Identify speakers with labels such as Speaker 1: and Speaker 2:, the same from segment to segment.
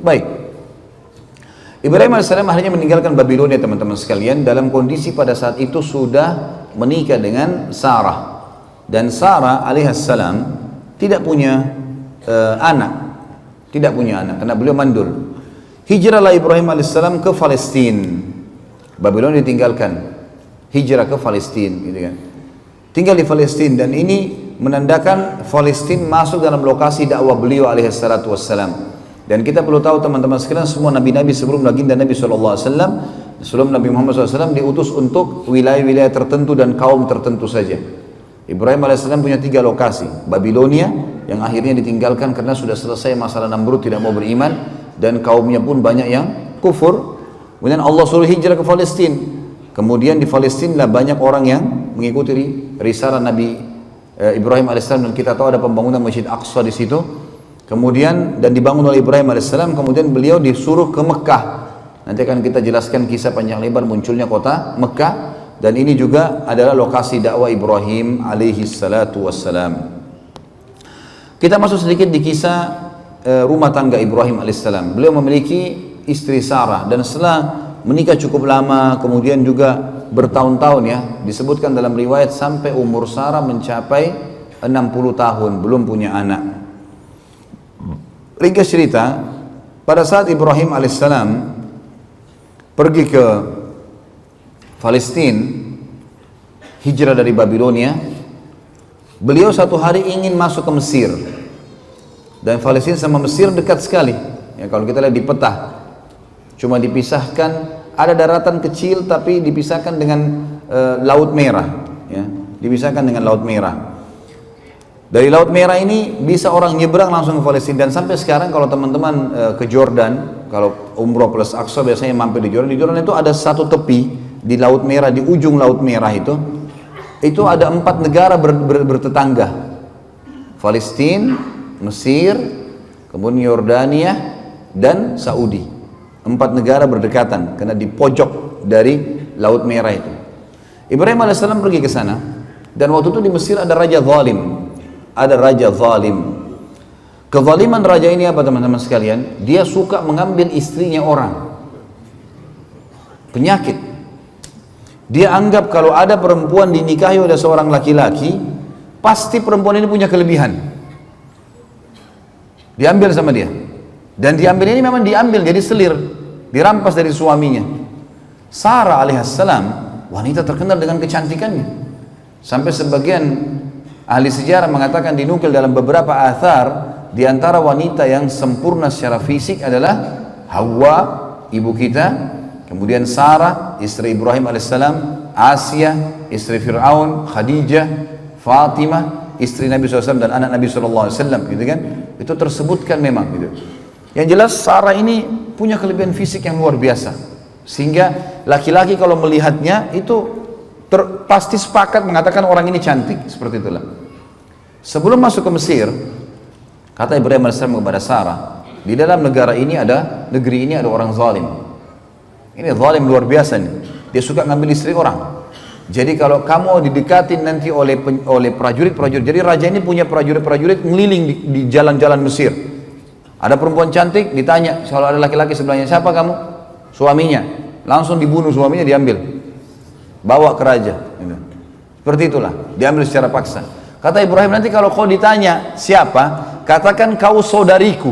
Speaker 1: Baik. Ibrahim alaihissalam akhirnya meninggalkan Babilonia teman-teman sekalian dalam kondisi pada saat itu sudah menikah dengan Sarah. Dan Sarah alaihissalam tidak punya anak. Tidak punya anak karena beliau mandul. Hijrahlah Ibrahim alaihissalam ke Palestina. Babilonia ditinggalkan. Hijrah ke Palestina gitu kan. Tinggal di Palestina dan ini menandakan Palestina masuk dalam lokasi dakwah beliau alaihissalatu wassalam. Dan kita perlu tahu teman-teman sekalian, semua nabi-nabi sebelum baginda Nabi SAW, sebelum Nabi Muhammad SAW diutus untuk wilayah-wilayah tertentu dan kaum tertentu saja. Ibrahim AS punya 3 lokasi. Babilonia yang akhirnya ditinggalkan karena sudah selesai masalah Namrud tidak mau beriman dan kaumnya pun banyak yang kufur. Kemudian Allah suruh hijrah ke Palestina. Kemudian di Palestina lah banyak orang yang mengikuti risalah Nabi Ibrahim AS, dan kita tahu ada pembangunan Masjid Aqsa di situ. Kemudian dan dibangun oleh Ibrahim AS, kemudian beliau disuruh ke Mekah. Nanti akan kita jelaskan kisah panjang lebar munculnya kota Mekah, dan ini juga adalah lokasi dakwah Ibrahim alaihi salatu wassalam. Kita masuk sedikit di kisah rumah tangga Ibrahim alaihissalam. Beliau memiliki istri Sarah dan setelah menikah cukup lama, kemudian juga bertahun-tahun ya, disebutkan dalam riwayat sampai umur Sarah mencapai 60 tahun belum punya anak. Ringkas cerita, pada saat Ibrahim alaihissalam pergi ke Palestina, hijrah dari Babilonia, beliau satu hari ingin masuk ke Mesir. Dan Palestina sama Mesir dekat sekali. Ya, kalau kita lihat di peta, cuma dipisahkan, ada daratan kecil tapi dipisahkan dengan Laut Merah. Ya, dipisahkan dengan Laut Merah. Dari Laut Merah ini bisa orang nyebrang langsung ke Palestina. Dan sampai sekarang kalau teman-teman ke Jordan, kalau umroh plus Aqsa biasanya mampir di Jordan. Di Jordan itu ada satu tepi di Laut Merah, di ujung Laut Merah itu ada 4 negara bertetangga. Palestina, Mesir, kemudian Yordania dan Saudi. 4 negara berdekatan karena di pojok dari Laut Merah itu. Ibrahim AS pergi ke sana, dan waktu itu di Mesir ada raja zalim. Ada raja zalim. Kezaliman raja ini apa teman-teman sekalian? Dia suka mengambil istrinya orang. Penyakit. Dia anggap kalau ada perempuan dinikahi oleh seorang laki-laki, pasti perempuan ini punya kelebihan. Diambil sama dia. Dan diambil ini memang diambil jadi selir, dirampas dari suaminya. Sarah alaihissalam wanita terkenal dengan kecantikannya. Sampai sebagian ahli sejarah mengatakan, dinukil dalam beberapa athar, di antara wanita yang sempurna secara fisik adalah Hawa, ibu kita, kemudian Sarah, istri Ibrahim alaihissalam, Asia, istri Fir'aun, Khadijah, Fatimah, istri Nabi SAW dan anak Nabi SAW, gitu kan? Itu tersebutkan memang gitu. Yang jelas Sarah ini punya kelebihan fisik yang luar biasa, sehingga laki-laki kalau melihatnya itu pasti sepakat mengatakan orang ini cantik, seperti itulah. Sebelum masuk ke Mesir, kata Ibrahim AS kepada Sarah, di dalam negeri ini ada orang zalim. Ini zalim luar biasa nih. Dia suka ngambil istri orang. Jadi kalau kamu didekatin nanti oleh prajurit-prajurit. Jadi raja ini punya prajurit-prajurit ngeliling di jalan-jalan Mesir. Ada perempuan cantik, ditanya kalau ada laki-laki sebelahnya, siapa kamu? Suaminya. Langsung dibunuh suaminya, diambil, bawa ke raja. Seperti itulah, diambil secara paksa. Kata Ibrahim, nanti kalau kau ditanya siapa, katakan kau saudariku.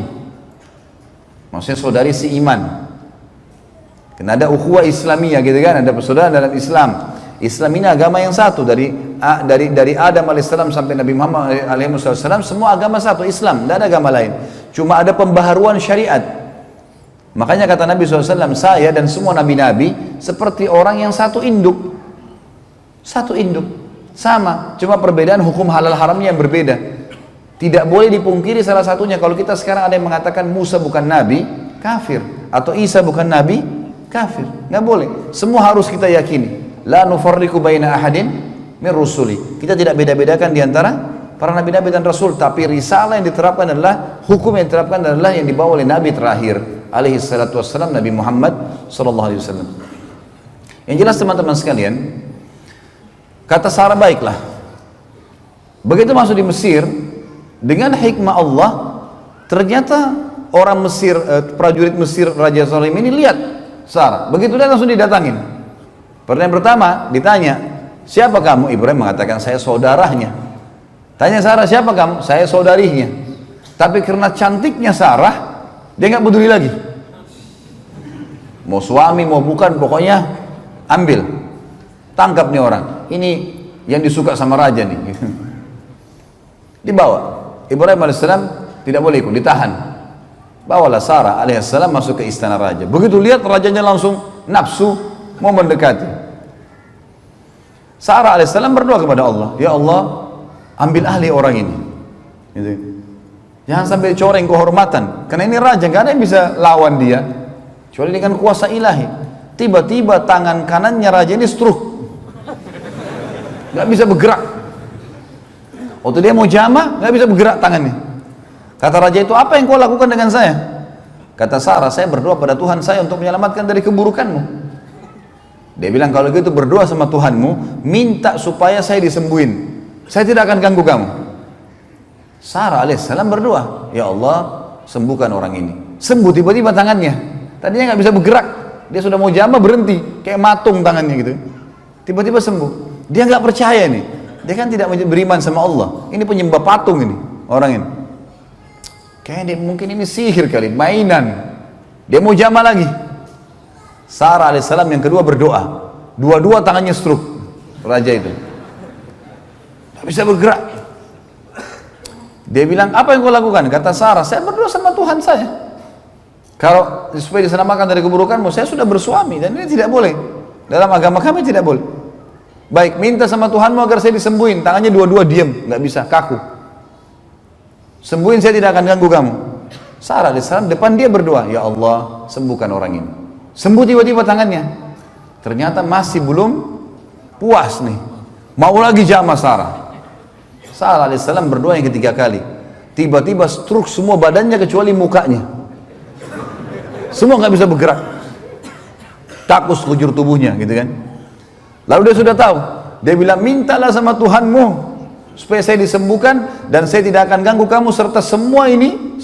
Speaker 1: Maksudnya saudari si iman. Karena ada ukhuwah Islamiyah gitu kan, ada persaudaraan dalam Islam. Islam ini agama yang satu, dari Adam alaihissalam sampai Nabi Muhammad alaihissalam, semua agama satu, Islam, tidak ada agama lain. Cuma ada pembaharuan syariat. Makanya kata Nabi SAW, saya dan semua nabi-nabi seperti orang yang satu induk. Satu induk, sama, cuma perbedaan hukum halal haramnya yang berbeda. Tidak boleh dipungkiri salah satunya. Kalau kita sekarang ada yang mengatakan Musa bukan nabi, kafir. Atau Isa bukan nabi, kafir. Nggak boleh, semua harus kita yakini. La nufarriqu baina ahadin min rusuli. Kita tidak beda-bedakan di antara para nabi-nabi dan rasul, tapi risalah yang diterapkan adalah, hukum yang diterapkan adalah yang dibawa oleh nabi terakhir alaihi salatu wassalam, Nabi Muhammad sallallahu alaihi wasallam. Yang jelas teman-teman sekalian, kata Sarah, baiklah. Begitu masuk di Mesir, dengan hikmah Allah, ternyata orang Mesir, prajurit Mesir Raja Zalim ini lihat Sarah. Begitu dia langsung didatangin. Pertanyaan pertama ditanya, siapa kamu? Ibrahim mengatakan, saya saudaranya. Tanya Sarah, siapa kamu? Saya saudarinya. Tapi karena cantiknya Sarah, dia nggak peduli lagi. Mau suami, mau bukan, pokoknya ambil. Tangkap nih orang. Ini yang disuka sama raja nih. Dibawa. Ibrahim alaihissalam tidak boleh ikut, ditahan. Bawalah Sarah alaihissalam masuk ke istana raja. Begitu lihat rajanya langsung nafsu mau mendekati. Sarah alaihissalam berdoa kepada Allah, ya Allah, ambil alih orang ini. Gitu. Jangan sampai coreng kehormatan, karena ini raja, gak ada yang bisa lawan dia kecuali dengan kuasa ilahi. Tiba-tiba tangan kanannya raja ini stroke, gak bisa bergerak. Waktu dia mau jama, gak bisa bergerak tangannya. Kata raja itu, apa yang kau lakukan dengan saya? Kata Sarah, saya berdoa pada Tuhan saya untuk menyelamatkan dari keburukanmu. Dia bilang, kalau gitu berdoa sama Tuhanmu, minta supaya saya disembuhin, saya tidak akan ganggu kamu. Sarah alaihissalam berdoa, ya Allah, sembuhkan orang ini. Sembuh tiba-tiba tangannya. Tadinya nggak bisa bergerak, dia sudah mau jama berhenti, kayak matung tangannya gitu. Tiba-tiba sembuh. Dia nggak percaya nih, dia kan tidak beriman sama Allah. Ini penyembah patung ini orang ini. Kayaknya mungkin ini sihir kali, mainan. Dia mau jama lagi. Sarah alaihissalam yang kedua berdoa, dua-dua tangannya stroke raja itu, nggak bisa bergerak. Dia bilang, apa yang kau lakukan? Kata Sarah, saya berdoa sama Tuhan saya, kalau supaya diselamatkan dari keburukanmu. Saya sudah bersuami dan ini tidak boleh, dalam agama kami tidak boleh. Baik, minta sama Tuhanmu agar saya disembuhin. Tangannya dua-dua diam, nggak bisa, kaku. Sembuhin, saya tidak akan ganggu kamu. Sarah alaihissalam depan dia berdoa, ya Allah, sembuhkan orang ini. Sembuh tiba-tiba tangannya. Ternyata masih belum puas nih, mau lagi jama Sarah. Sarah alaihissalam berdoa yang ketiga kali. Tiba-tiba stroke semua badannya kecuali mukanya. Semua nggak bisa bergerak. Takut sekujur tubuhnya gitu kan. Lalu dia sudah tahu. Dia bilang, mintalah sama Tuhanmu supaya saya disembuhkan dan saya tidak akan ganggu kamu serta semua ini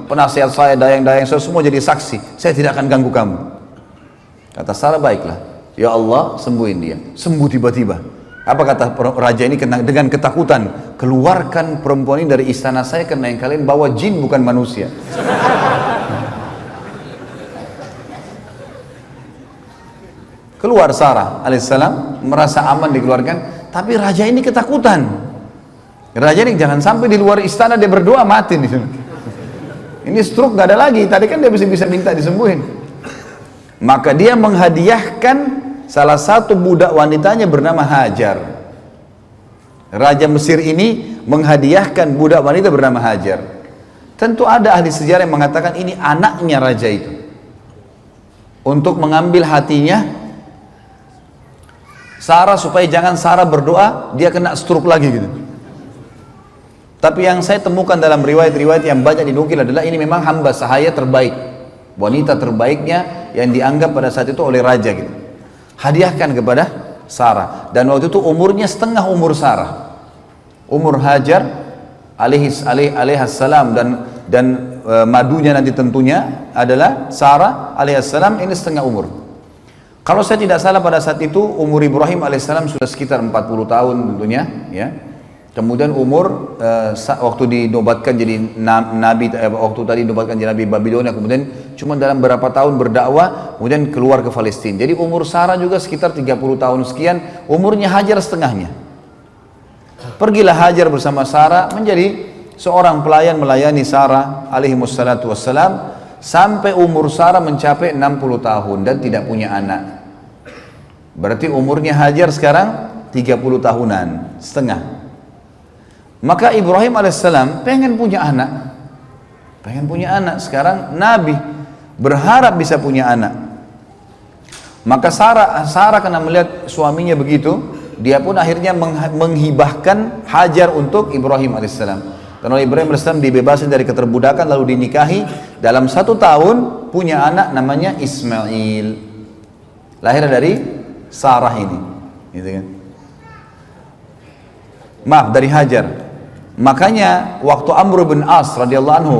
Speaker 1: penasihat saya, dayang-dayang saya semua jadi saksi. Saya tidak akan ganggu kamu. Kata Sarah, baiklah. Ya Allah, sembuhin dia. Sembuh tiba-tiba. Apa kata raja ini dengan ketakutan? Keluarkan perempuan ini dari istana saya karena yang kalian bawa jin bukan manusia. Keluar Sarah alaihissalam, merasa aman dikeluarkan, tapi raja ini ketakutan. Raja ini jangan sampai di luar istana dia berdoa mati nih. Ini stroke gak ada lagi, tadi kan dia bisa minta disembuhin. Maka dia menghadiahkan salah satu budak wanitanya bernama Hajar. Raja Mesir ini menghadiahkan budak wanita bernama Hajar. Tentu ada ahli sejarah yang mengatakan ini anaknya raja itu, untuk mengambil hatinya Sarah supaya jangan Sarah berdoa dia kena stroke lagi gitu. Tapi yang saya temukan dalam riwayat-riwayat yang banyak dinukil adalah ini memang hamba sahaya terbaik, wanita terbaiknya yang dianggap pada saat itu oleh raja gitu. Hadiahkan kepada Sarah, dan waktu itu umurnya setengah umur Sarah. Umur Hajar alaihissalam dan madunya nanti tentunya adalah Sarah alaihissalam ini setengah umur. Kalau saya tidak salah pada saat itu umur Ibrahim alaihissalam sudah sekitar 40 tahun tentunya ya. Kemudian umur waktu dinobatkan jadi nabi, waktu tadi dinobatkan jadi nabi Babilonia, kemudian cuma dalam berapa tahun berdakwah, kemudian keluar ke Palestina. Jadi umur Sarah juga sekitar 30 tahun sekian, umurnya Hajar setengahnya. Pergilah Hajar bersama Sarah menjadi seorang pelayan melayani Sarah alaihi wassalatu wassalam sampai umur Sarah mencapai 60 tahun dan tidak punya anak. Berarti umurnya Hajar sekarang 30 tahunan setengah. Maka Ibrahim alaihissalam pengen punya anak, sekarang Nabi berharap bisa punya anak. Maka Sarah karena melihat suaminya begitu, dia pun akhirnya menghibahkan Hajar untuk Ibrahim alaihissalam. Karena Ibrahim alaihissalam dibebaskan dari keterbudakan lalu dinikahi, dalam 1 tahun punya anak namanya Ismail, lahir dari Sarah ini, gitu kan? Maaf, dari Hajar. Makanya waktu Amr bin As radhiyallahu anhu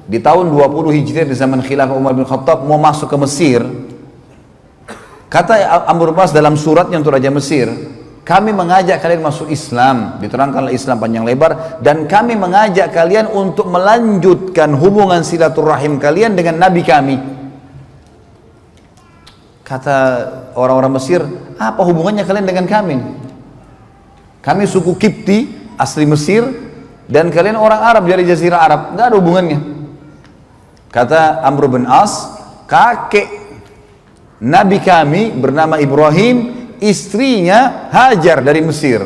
Speaker 1: di tahun 20 Hijriah di zaman Khilafah Umar bin Khattab mau masuk ke Mesir, kata Amr bin As dalam suratnya untuk Raja Mesir, kami mengajak kalian masuk Islam, diterangkanlah Islam panjang lebar, dan kami mengajak kalian untuk melanjutkan hubungan silaturahim kalian dengan Nabi kami. Kata orang-orang Mesir, apa hubungannya kalian dengan kami? Kami suku Kipti, asli Mesir, dan kalian orang Arab dari Jazirah Arab, nggak ada hubungannya. Kata Amr bin As, kakek Nabi kami bernama Ibrahim, istrinya Hajar dari Mesir.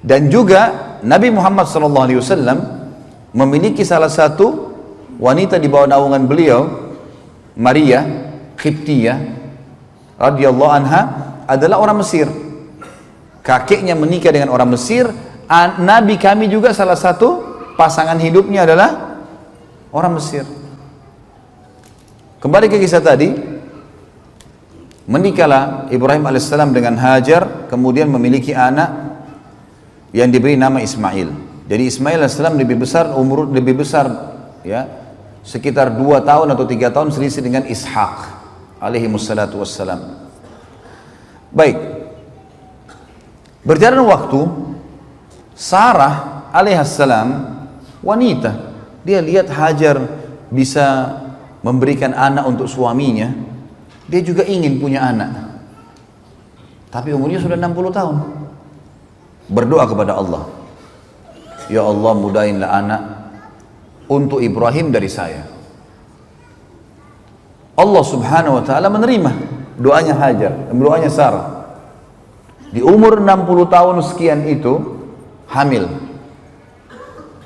Speaker 1: Dan juga Nabi Muhammad SAW memiliki salah satu wanita di bawah naungan beliau, Maria Qibtiyah radhiyallahu anha, adalah orang Mesir. Kakeknya menikah dengan orang Mesir. Nabi kami juga salah satu pasangan hidupnya adalah orang Mesir. Kembali ke kisah tadi, menikahlah Ibrahim alaihissalam dengan Hajar, kemudian memiliki anak yang diberi nama Ismail. Jadi Ismail alaihissalam lebih besar ya, sekitar 2 tahun atau 3 tahun selisih dengan Ishak alaihi wassalatu wassalam. Baik, berjalan waktu, Sarah alaihissalam wanita, dia lihat Hajar bisa memberikan anak untuk suaminya, dia juga ingin punya anak, tapi umurnya sudah 60 tahun. Berdoa kepada Allah, ya Allah mudahinlah anak untuk Ibrahim dari saya. Allah subhanahu wa ta'ala menerima doanya Hajar, doanya Sarah. Di umur 60 tahun sekian itu hamil.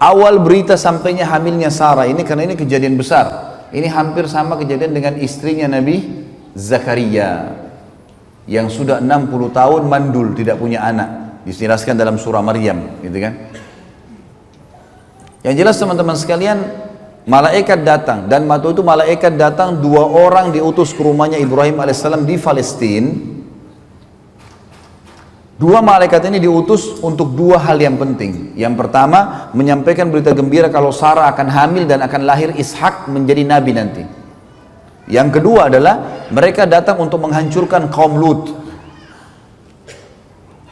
Speaker 1: Awal berita sampainya hamilnya Sarah ini, karena ini kejadian besar, ini hampir sama kejadian dengan istrinya Nabi Zakaria yang sudah 60 tahun mandul, tidak punya anak, dijelaskan dalam surah Maryam, gitu kan. Yang jelas teman-teman sekalian, malaikat datang, dan waktu itu malaikat datang 2 orang diutus ke rumahnya Ibrahim alaihissalam di Palestina. 2 malaikat ini diutus untuk 2 hal yang penting. Yang pertama, menyampaikan berita gembira kalau Sarah akan hamil dan akan lahir Ishak menjadi nabi nanti. Yang kedua adalah mereka datang untuk menghancurkan kaum Lut.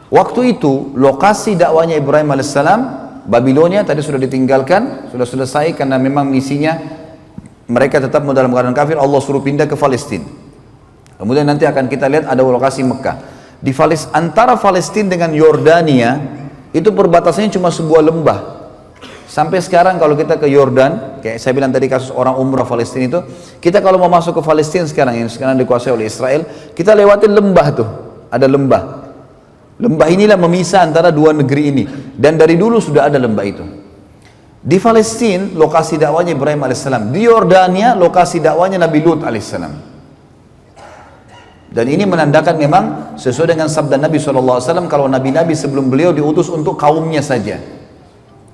Speaker 1: Waktu itu lokasi dakwanya Ibrahim alaihissalam, Babilonia tadi sudah ditinggalkan, sudah selesai, karena memang misinya mereka tetap dalam keadaan kafir. Allah suruh pindah ke Palestina. Kemudian nanti akan kita lihat ada lokasi Mekah. Di antara Palestina dengan Yordania itu perbatasannya cuma sebuah lembah. Sampai sekarang kalau kita ke Yordan, kayak saya bilang tadi kasus orang umrah Palestina itu, kita kalau mau masuk ke Palestina sekarang yang sekarang dikuasai oleh Israel, kita lewatin lembah tuh, ada lembah. Lembah inilah memisah antara 2 negeri ini, dan dari dulu sudah ada lembah itu. Di Palestina lokasi dakwanya Ibrahim alaihissalam, di Yordania lokasi dakwanya Nabi Lut alaihissalam. Dan ini menandakan memang sesuai dengan sabda Nabi SAW, kalau nabi-nabi sebelum beliau diutus untuk kaumnya saja,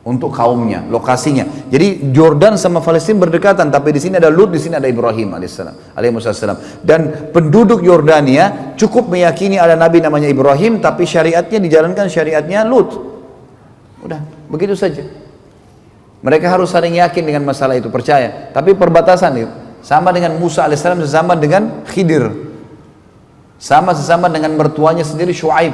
Speaker 1: untuk kaumnya, lokasinya. Jadi Jordan sama Palestina berdekatan, tapi di sini ada Lut, di sini ada Ibrahim alaihissalam. Dan penduduk Yordania cukup meyakini ada nabi namanya Ibrahim, tapi syariatnya dijalankan syariatnya Lut. Udah, begitu saja. Mereka harus saling yakin dengan masalah itu, percaya. Tapi perbatasan itu sama dengan Musa alaihissalam, sesama dengan Khidir, sesama dengan mertuanya sendiri Syuaib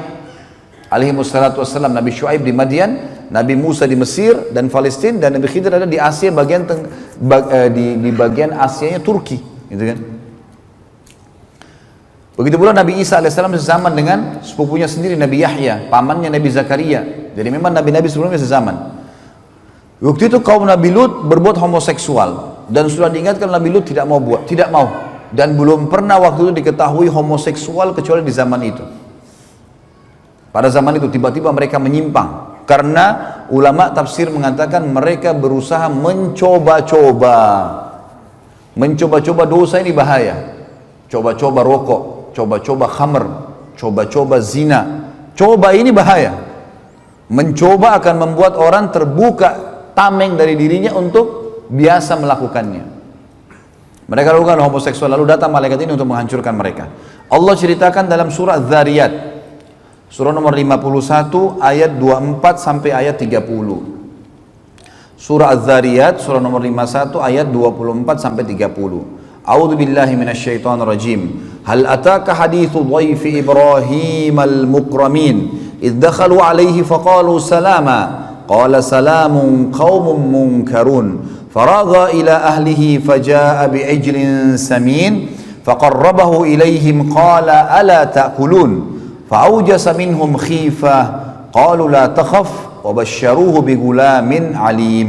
Speaker 1: alaihi wassalatu wassalam. Nabi Syuaib di Madian, Nabi Musa di Mesir dan Palestina, dan Nabi Khidir ada di Asia bagian di bagian Asianya Turki, gitu kan. Begitu pula Nabi Isa alaihissalam sezaman dengan sepupunya sendiri Nabi Yahya, pamannya Nabi Zakaria. Jadi memang nabi-nabi sebelumnya sezaman. Waktu itu kaum Nabi Lut berbuat homoseksual, dan sudah diingatkan Nabi Lut tidak mau, dan belum pernah waktu itu diketahui homoseksual kecuali di zaman itu. Pada zaman itu tiba-tiba mereka menyimpang, karena ulama tafsir mengatakan mereka berusaha mencoba-coba dosa ini bahaya. Coba-coba rokok, coba-coba khamr, coba-coba zina. Coba ini bahaya. Mencoba akan membuat orang terbuka tameng dari dirinya untuk biasa melakukannya. Mereka lakukan homoseksual, lalu datang malaikat ini untuk menghancurkan mereka. Allah ceritakan dalam surah Dzariyat, surah nomor 51 ayat 24 sampai ayat 30. Surah Az-Zariyat, surah nomor 51 ayat 24 sampai 30. A'udzu billahi minasyaitonir rajim. Hal ataka haditsu dhaifi Ibrahim al-mukramin idh dakhalu alaihi faqalu salama qala salamun qaumun munkarun faragha ila ahlihi faja'a bi'ijlin samin faqarrabahu ilaihim qala ala ta'kulun fa'awjasa minhum khifah qalu la takhaf وبشروه بغلام عليم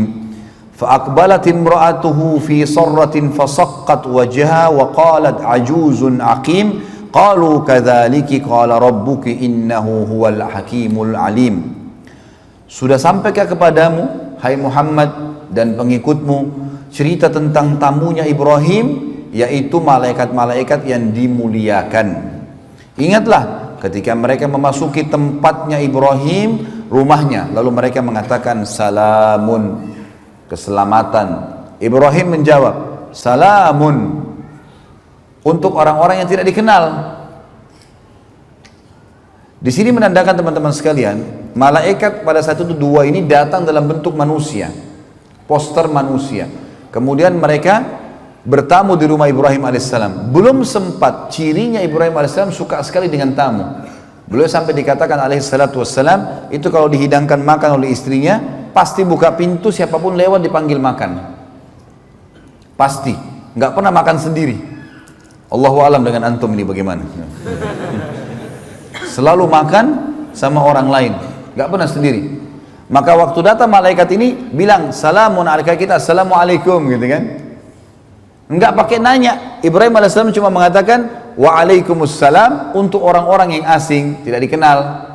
Speaker 1: فأقبلت امرأته في صرة فصقت وجهها وقالت عجوز عقيم قالوا كذلك قال ربك إنه هو الحكيم العليم. Sudah sampaikah kepadamu hai Muhammad dan pengikutmu cerita tentang tamunya Ibrahim, yaitu malaikat-malaikat yang dimuliakan. Ingatlah ketika mereka memasuki tempatnya Ibrahim, rumahnya, lalu mereka mengatakan salamun, keselamatan. Ibrahim menjawab salamun, untuk orang-orang yang tidak dikenal. Di sini menandakan teman-teman sekalian, malaikat pada saat itu dua ini datang dalam bentuk manusia, poster manusia. Kemudian mereka bertamu di rumah Ibrahim alaihissalam. Belum sempat, cirinya Ibrahim alaihissalam suka sekali dengan tamu. Beliau sampai dikatakan alaihissalatu wassalam, itu kalau dihidangkan makan oleh istrinya, pasti buka pintu, siapapun lewat dipanggil makan. Pasti, nggak pernah makan sendiri. Allahu alam dengan antum ini bagaimana. Selalu makan sama orang lain, nggak pernah sendiri. Maka waktu datang malaikat ini bilang salamun alaika, kita assalamualaikum gitu kan. Enggak pakai nanya. Ibrahim alaihissalam cuma mengatakan waalaikumsalam untuk orang-orang yang asing, tidak dikenal.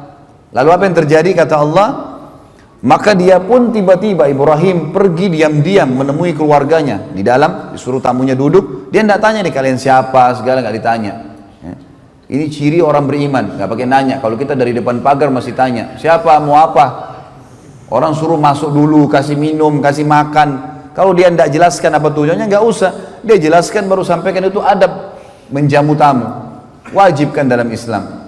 Speaker 1: Lalu apa yang terjadi kata Allah? Maka dia pun tiba-tiba Ibrahim pergi diam-diam menemui keluarganya di dalam, disuruh tamunya duduk. Dia tidak tanya nih kalian siapa, segala nggak ditanya. Ini ciri orang beriman, nggak pakai nanya. Kalau kita dari depan pagar masih tanya siapa, mau apa. Orang suruh masuk dulu, kasih minum, kasih makan. Kalau dia tidak jelaskan apa tujuannya, nggak usah. Dia jelaskan baru sampaikan, itu adab menjamu tamu, wajibkan dalam Islam.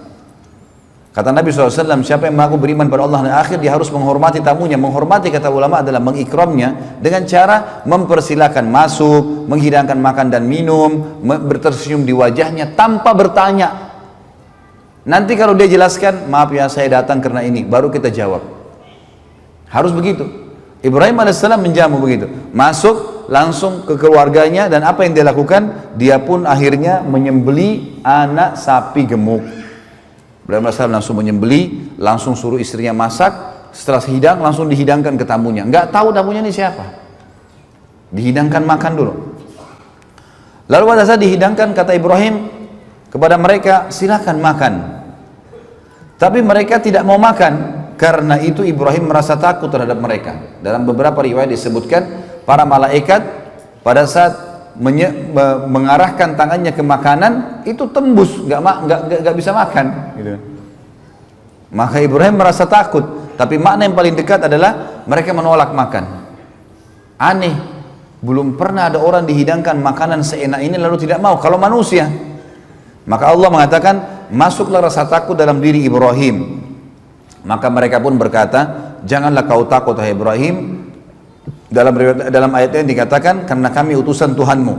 Speaker 1: Kata Nabi SAW, siapa yang mengaku beriman pada Allah dan akhir, dia harus menghormati tamunya. Menghormati kata ulama adalah mengikramnya dengan cara mempersilahkan masuk, menghidangkan makan dan minum, bertersenyum di wajahnya tanpa bertanya. Nanti kalau dia jelaskan, maaf ya saya datang karena ini, baru kita jawab. Harus begitu. Ibrahim alaihissalam menjamu begitu, masuk langsung ke keluarganya, dan apa yang dia lakukan? Dia pun akhirnya menyembeli anak sapi gemuk. Ibrahim alaihissalam langsung menyembeli, langsung suruh istrinya masak, setelah hidang langsung dihidangkan ke tamunya. Nggak tahu tamunya ini siapa, dihidangkan makan dulu. Lalu pada saat dihidangkan, kata Ibrahim kepada mereka, silakan makan. Tapi mereka tidak mau makan. Karena itu Ibrahim merasa takut terhadap mereka. Dalam beberapa riwayat disebutkan para malaikat pada saat mengarahkan tangannya ke makanan itu tembus, nggak bisa makan. Gitu. Maka Ibrahim merasa takut. Tapi makna yang paling dekat adalah mereka menolak makan. Aneh, belum pernah ada orang dihidangkan makanan seenak ini lalu tidak mau. Kalau manusia, maka Allah mengatakan masuklah rasa takut dalam diri Ibrahim. Maka mereka pun berkata, janganlah kau takut hai Ibrahim. Dalam ayat ini dikatakan, karena kami utusan Tuhanmu.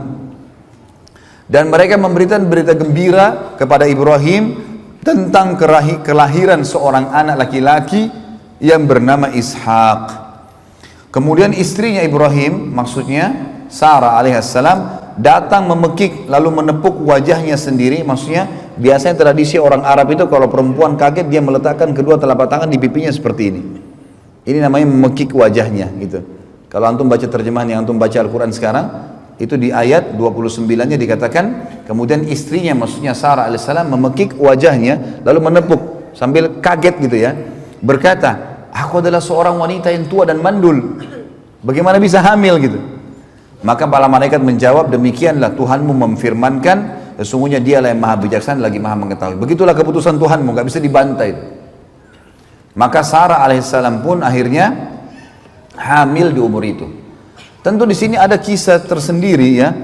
Speaker 1: Dan mereka memberikan berita gembira kepada Ibrahim tentang kelahiran seorang anak laki-laki yang bernama Ishak. Kemudian istrinya Ibrahim, maksudnya Sarah alaihissalam, datang memekik lalu menepuk wajahnya sendiri. Maksudnya biasanya tradisi orang Arab itu kalau perempuan kaget dia meletakkan kedua telapak tangan di pipinya seperti ini. Ini namanya memekik wajahnya gitu. Kalau antum baca terjemahan yang antum baca Al-Quran sekarang, itu di ayat 29-nya dikatakan, kemudian istrinya maksudnya Sarah alaihissalam memekik wajahnya lalu menepuk sambil kaget gitu ya. Berkata, aku adalah seorang wanita yang tua dan mandul. Bagaimana bisa hamil gitu? Maka para malaikat menjawab, demikianlah Tuhanmu memfirmankan, sesungguhnya dialah yang maha bijaksana lagi maha mengetahui. Begitulah keputusan Tuhanmu, gak bisa dibantai. Maka Sarah alaihissalam pun akhirnya hamil di umur itu. Tentu di sini ada kisah tersendiri ya.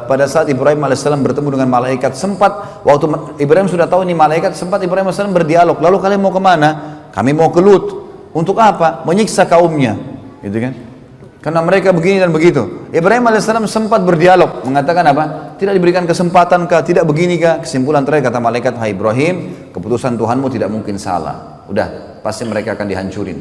Speaker 1: Pada saat Ibrahim alaihissalam bertemu dengan malaikat, sempat waktu Ibrahim sudah tahu ini malaikat, sempat Ibrahim alaihissalam berdialog. Lalu kalian mau kemana? Kami mau ke Lut. Untuk apa? Menyiksa kaumnya, gitu kan? Karena mereka begini dan begitu. Ibrahim alaihissalam sempat berdialog, mengatakan apa? Tidak diberikan kesempatan kah? Tidak begini kah? Kesimpulan terakhir kata malaikat, hai Ibrahim, keputusan Tuhanmu tidak mungkin salah. Udah, pasti mereka akan dihancurin.